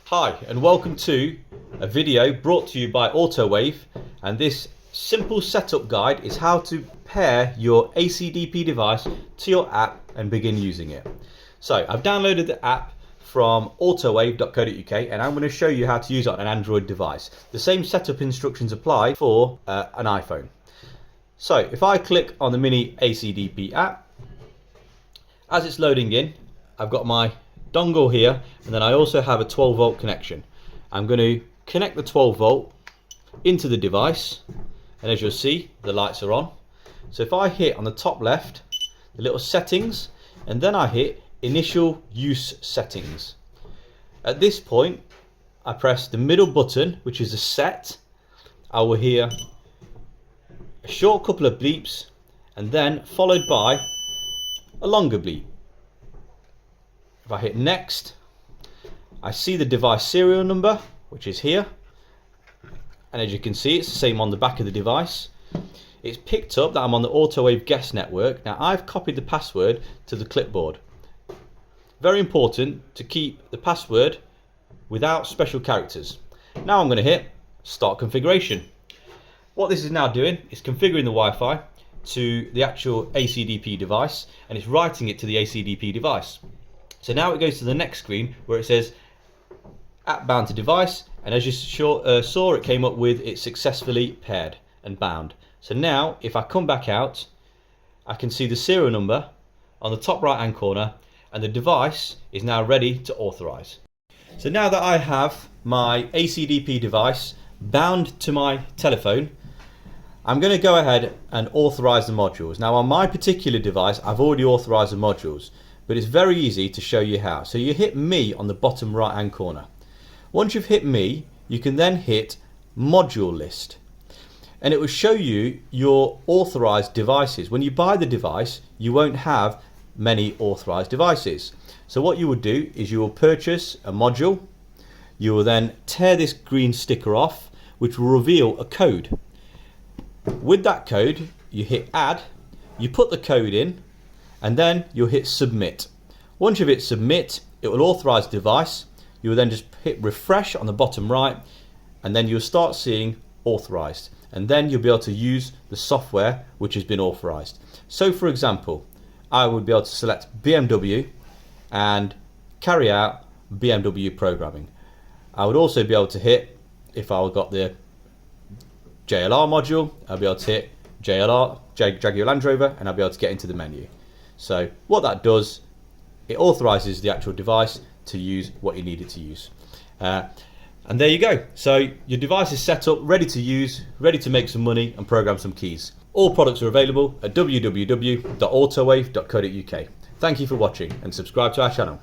Hi and welcome to a video brought to you by Autowave, and this simple setup guide is how to pair your ACDP device to your app and begin using it. So I've downloaded the app from autowave.co.uk and I'm going to show you how to use it on an Android device. The same setup instructions apply for an iPhone. So if I click on the mini ACDP app, as it's loading in, I've got my dongle here, and then I also have a 12 volt connection. I'm going to connect the 12 volt into the device, and as you'll see, the lights are on. So if I hit on the top left the little settings, and then I hit initial use settings, at this point I press the middle button, which is a set. I will hear a short couple of bleeps and then followed by a longer bleep. If I hit next, I see the device serial number, which is here, and as you can see, it's the same on the back of the device. It's picked up that I'm on the Autowave guest network. Now I've copied the password to the clipboard. Very important to keep the password without special characters. Now I'm going to hit start configuration. What this is now doing is configuring the Wi-Fi to the actual ACDP device, and it's writing it to the ACDP device. So now it goes to the next screen where it says app bound to device, and as you saw, it came up with it successfully paired and bound. So now if I come back out, I can see the serial number on the top right hand corner, and the device is now ready to authorize. So now that I have my ACDP device bound to my telephone, I'm going to go ahead and authorize the modules. Now on my particular device, I've already authorized the modules, but it's very easy to show you how. So you hit me on the bottom right hand corner. Once you've hit me, you can then hit module list, and it will show you your authorized devices. When you buy the device, you won't have many authorized devices. So what you will do is you will purchase a module. You will then tear this green sticker off, which will reveal a code. With that code, you hit add, you put the code in, and then you'll hit submit. Once you've hit submit, it will authorize the device. You will then just hit refresh on the bottom right, and then you'll start seeing authorized, and then you'll be able to use the software which has been authorized. So for example, I would be able to select BMW and carry out BMW programming. I would also be able to hit, if I got the JLR module, I'll be able to hit JLR, Jaguar Land Rover, and I'll be able to get into the menu. So what that does, it authorizes the actual device to use what you need it to use. And there you go. So your device is set up, ready to use, ready to make some money and program some keys. All products are available at www.autowave.co.uk. Thank you for watching and subscribe to our channel.